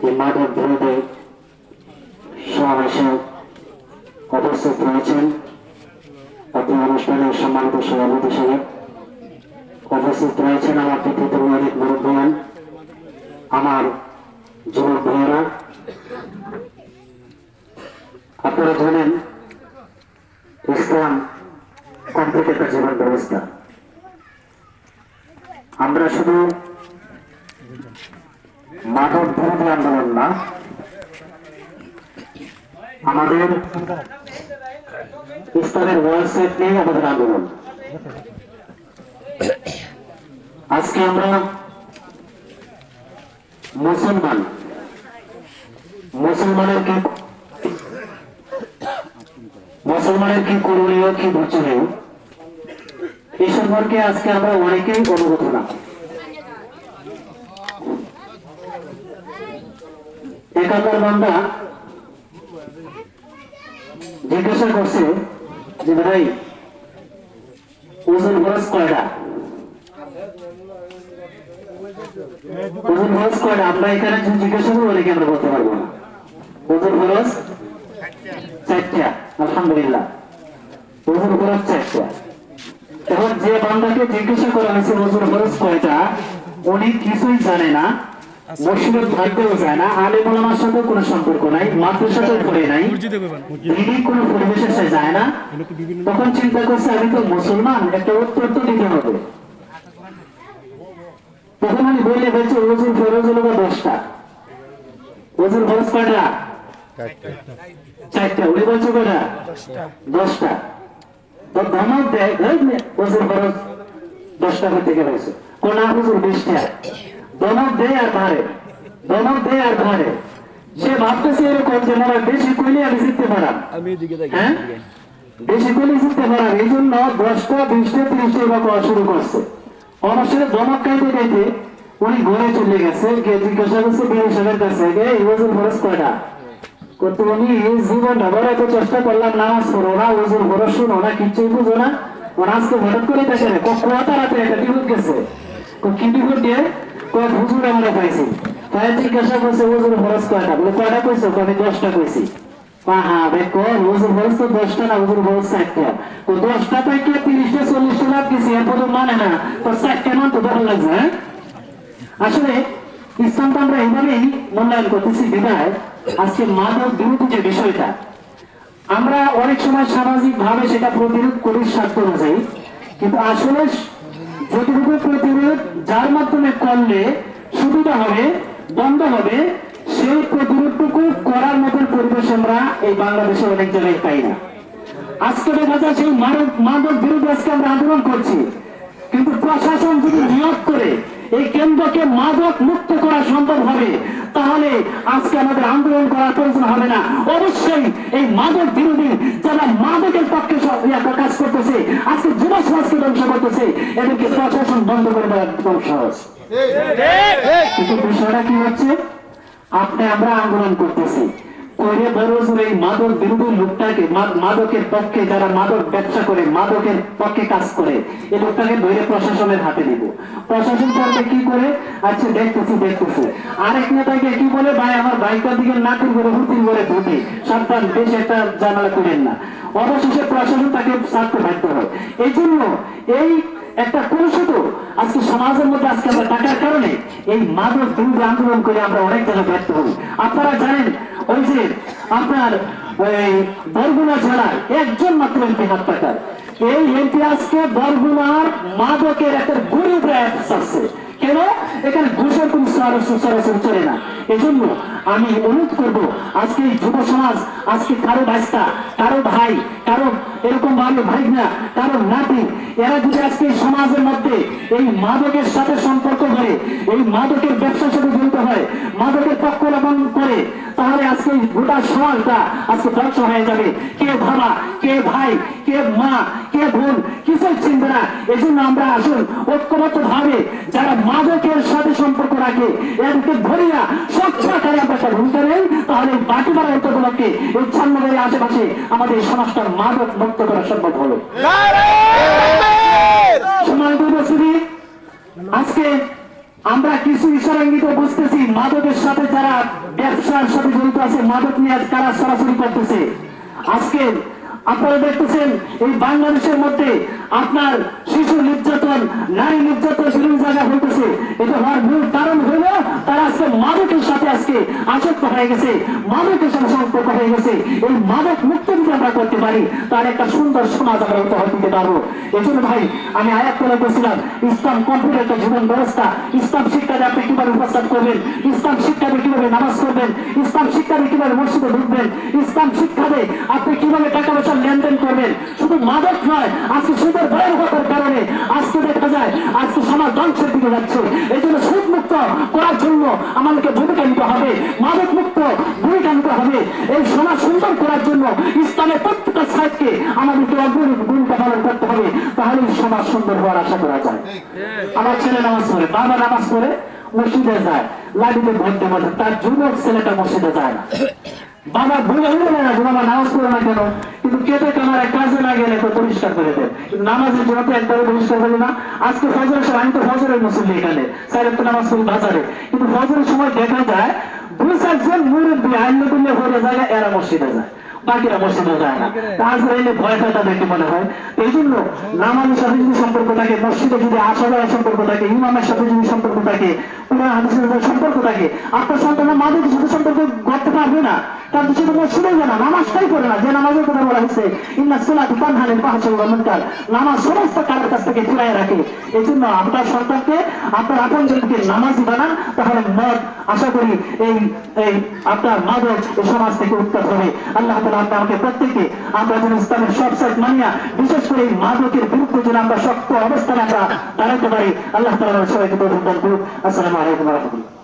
এই মাদক বিরোধী সমাবেশে উপস্থিত রয়েছেন অতি অনুষ্ঠানের সম্মানিত সভাপতি সাহেব, উপস্থিত রয়েছেন আমার পিতৃত্ব অনেক মুরব্বীয়ান, আমার যুবক ভাইয়েরা। আপনারা জানেন ইসলাম কমপ্লিট একটা জীবন ব্যবস্থা। আমরা শুধু মাদক বিরোধী আন্দোলন না, আমাদের ইসলামের ওয়েবসাইট নিয়ে আমাদের আন্দোলন। আজকে আমরা মুসলমানের কি করণীয়, কি বর্জনীয়, এই সম্পর্কে আজকে আমরা অনেকেই অবগত না। একাকার বান্দা জিজ্ঞাসা করছে যে ভাই ওজন খরচ কয়টা, ওজন খরচ কয়টা? আমরা এখানে জিজ্ঞাসা করবো, অনেকে আমরা বলতে পারবো না। ওজন খরচ 4টা, আলহামদুলিল্লাহ, ওজন খরচ 4টা। এখন যে বান্দাকে জিজ্ঞাসা করা হয়েছে ওজন খরচ কয়টা, উনি কিছুই জানে না, মসজিদে থাকতেও যায় না, আলেম ওলামার সাথে কোনো সম্পর্ক নাই, মাদ্রাসাতেও পড়ে নাই, দিনই কোনো পরিবেশে সে যায় না। তখন চিন্তা করছে আমি তো মুসলমান, একটা উত্তর তো দিতে হবে। তখন আমি বললে বলছি ওজন ফরজ হলো 10টা। ওজন ফরজ কয়টা? 4টা। উনি বলছে কয়টা? 10টা। তো ধমক দেয় ওজন ফরজ 10টা করতে গেছে, কোন হুজুর 20টা। ধমক দেয় আর ধারে, ধমক দেয় আর ধারে। সে ভাবতেছে এরকম যে মনে বেশি কইলে আমি জিততে পারাম, হ্যাঁ বেশি কইলে জিততে পারাম, এই জন্য 10টা 20টা 30টা এবার করা শুরু করছে। অবশ্যই ধমক খাইতে খাইতে উনি ঘরে চলে গেছে, গিয়ে জিজ্ঞাসা করছে বিয়ে সাহেবের কাছে এই ওজন খরচ কয়টা? করতে উনি জীবন ঢাবার এত চেষ্টা করলাম, নামাজ পড়ো না, ওজন খরচ শুনো না, কিচ্ছুই বুঝো না। ওরা আজকে হঠাৎ করে দেখে না কটা রাতে একটা বিপদ গেছে, কি বিপদ দিয়ে হুজুর আমরা পাইছি। তাই জিজ্ঞাসা করছে ওজন খরচ কয়টা? বলে কয়টা কইছো? আমি 10টা কইছি। হ্যাঁ দেখো ওজন খরচ তো 10টা না, ওজন খরচ 4টা। তো 10টা থেকে 30টা 40টা লাভ দিছি, এরপর মানে না তো 4টা মান তো ভালো লাগছে। হ্যাঁ আসলে ইসলামটা আমরা এইভাবেই মূল্যায়ন করতেছি বিধায় আজকে মাদক বিরোধী যে বিষয়টা, আমরা অনেক সময় সামাজিক ভাবে সেটা প্রতিরোধ করি স্বার্থ অনুযায়ী, কিন্তু আসলে যতটুকু প্রতিরোধ যার মাধ্যমে করলে সুবিধা হবে, বন্ধ হবে, সেই প্রতিরোধটুকু করার মতন পরিবেশ আমরা এই বাংলাদেশে অনেক জায়গায় পাই না। আজকে দেখা যায় সেই মাদক বিরোধী আজকে আমরা আন্দোলন করছি, কিন্তু প্রশাসন যদি নিয়োগ করে এই কেন্দ্রকে মাদক মুক্ত করা সম্ভব হবে, তাহলে আজকে আমাদের আন্দোলন করার প্রয়োজন হবে না। অবশ্যই এই মাদক বিরোধী যারা মাদকের পক্ষে কাজ করতেছে, আজকে যুব সমাজকে ধ্বংস করতেছে, এদেরকে প্রশাসন বন্ধ করে দেওয়ার একদম সহজ। কিন্তু বিষয়টা কি হচ্ছে, আপনি আমরা আন্দোলন করতেছি করে বড়জোর এই মাদক বিরোধী লোকটাকে, মাদকের পক্ষে যারা মাদক ব্যবসা করে, মাদকের পক্ষে কাজ করে, এই লোকটাকে ধরে প্রশাসনের হাতে দিব। প্রশাসন করবে কি করে? আচ্ছা দেখতেছি। আরেক নেতাকে কি বলে, ভাই আমার বাইকটার দিকে নাকুর করে হুতির করে ধুতি, সাবধান বেশি একটা জানালা করেন না। অবশেষে প্রশাসন তাকে ছাড়তে বাধ্য হয়। এই জন্য এই একটা কলুষিত আজকে সমাজের মধ্যে আজকে আমরা টাকার কারণে এই মাদক বিরোধী আন্দোলন করে আমরা অনেক জায়গায় ব্যর্থ হই। আপনারা জানেন ওই যে আপনার বরগুনা জেলার একজন মাত্র এমপি হাত টাকার, এই এমপি আজকে বরগুনার মাদকের একটা গরিব আসছে। কেন? এখানে ঘুষের কোন সরাসরি চলে না। এজন্য আমি অনুরোধ করব আজকে যুব সমাজ, আজকে কারো বাচ্চা, কারো ভাই, কারো এরকম ভাই না, কারো নাতি, এরা যদি আজকে সমাজের মধ্যে এই মাদকের সাথে সম্পর্ক করে, এই মাদকের ব্যবসার সাথে জড়িত হয়, মাদকের পক্ষ অবলম্বন করে, তাহলে আজকে গোটা সমাজটা আজকে ধ্বংস হয়ে যাবে। কে বাবা, কে ভাই, কে মা, কে বোন কিছুই চিনবে না। এই জন্য আমরা আসুন ঐক্যবদ্ধ ভাবে যারা মাদকের সাথে সম্পর্ক রাখে এদেরকে ধরিয়া স্বচ্ছাকারী আমরা ভূমিকা নেই, তাহলে বাকি বাড়া অন্তগুলোকে এই ছান্নগরের আশেপাশে আমাদের এই সমাজটা মাদক মুক্ত করা সম্ভব হলো। সময় উপস্থিতি আজকে আমরা কিছু ইশারা ইঙ্গিত বুঝতেছি মাদকের সাথে যারা ব্যবসার সাথে জড়িত আছে, মাদক নিয়ে কারা সরাসরি করতেছে। আজকে আপনারা দেখতেছেন এই বাংলাদেশের মধ্যে আপনার শিশু নির্যাতন, নারী নির্যাতন বিভিন্ন জায়গায় হইতেছে। এটা হওয়ার মূল কারণ হইল তারা আজকে মাদকের সাথে আজকে আসক্ত হয়ে গেছে, মাদকের সাথে সম্পর্ক হয়ে গেছে। এই মাদক মুক্ত যদি আমরা করতে পারি তার একটা সুন্দর সমাজ আমরা উপহার দিতে পারবো। এই জন্য ভাই আমি আয়াত করে বলছিলাম, ইসলাম কমপ্লিট একটা জীবন ব্যবস্থা। ইসলাম শিক্ষাতে আপনি কিভাবে উপস্থাপ করবেন, ইসলাম শিক্ষাতে কিভাবে নামাজ করবেন, ইসলাম শিক্ষাতে কিভাবে মসজিদে ঢুকবেন, ইসলাম শিক্ষাতে আপনি কিভাবে টাকা পয়সা লেনদেন করবেন। শুধু মাদক নয়, আজকে সুদের ভয়াবহতার কারণে আজকে দেখা যায় আজকে সমাজ ধ্বংসের দিকে যাচ্ছে। এই জন্য সুদ মুক্ত করার জন্য আমাদেরকে ভূমিকা নিতে হবে, মাদক মুক্ত ভূমিকা নিতে হবে। এই সমাজ সুন্দর করার জন্য ইসলামের প্রত্যেকটা সাইডকে আমাদেরকে অগ্রণী ভূমিকা পালন করতে হবে, তাহলে সমাজ সুন্দর হওয়ার আশা করা যায়। আমার ছেলে নামাজ পড়ে, বাবা নামাজ পড়ে মসজিদে যায়, লাঠিতে ভোট দেবো, তার যুবক ছেলেটা মসজিদে যায় না। বাবা ভুলে হইলে না যে বাবা নামাজ পড়ে না কেন, কিন্তু কেটে কামারে কাজে না গেলে তো পরিষ্কার করে দেয়। কিন্তু নামাজের জন্য তো একবারে পরিষ্কার করি না। আজকে ফজরের সময়, আমি তো ফজরের মুসল্লি এখানে সাইড নামাজ পড়ি বাজারে, কিন্তু ফজরের সময় দেখা যায় 2-4 জন মুরব্বী আইলে বললে হয়ে যায়, এরা মসজিদে যায়, বাকিরা মসজিদে যায় না। আজরাইলে ভয়টা তাদেরকে মনে হয়। এই জন্য নামাজের সাথে যদি সম্পর্ক থাকে, মসজিদে যদি আসা যাওয়ার সম্পর্ক থাকে, ইমামের সাথে যদি সম্পর্ক থাকে, কোরআন হাদিসের সাথে সম্পর্ক থাকে, আপনার সন্তান মাদকের সাথে সম্পর্ক করতে পারবে না। কারণ সেটা মসজিদে যায় না, নামাজটাই করে না। যে নামাজের কথা বলা হচ্ছে, ইন্না সালাতু তানহা আনিল ফাহশাই ওয়াল মুনকার, নামাজ সমস্ত কাজের কাছ থেকে ফিরায় রাখে। এই জন্য আপনার সন্তানকে, আপনার আপনজনকে নামাজি বানান, তাহলে মদ আশা করি এই এই আপনার মাদক এই সমাজ থেকে উৎখাত হবে। আল্লাহ তাআলা আমাকে প্রত্যেককে আমরা যেন ইসলামের সব সাইড মানিয়া, বিশেষ করে এই মাদকের বিরুদ্ধে যেন আমরা শক্ত অবস্থানে আমরা দাঁড়াতে পারি। আল্লাহ তাআলা সবাইকে তৌফিক দান করুন। আসসালামু আলাইকুম ওয়া রাহমাতুল্লাহ।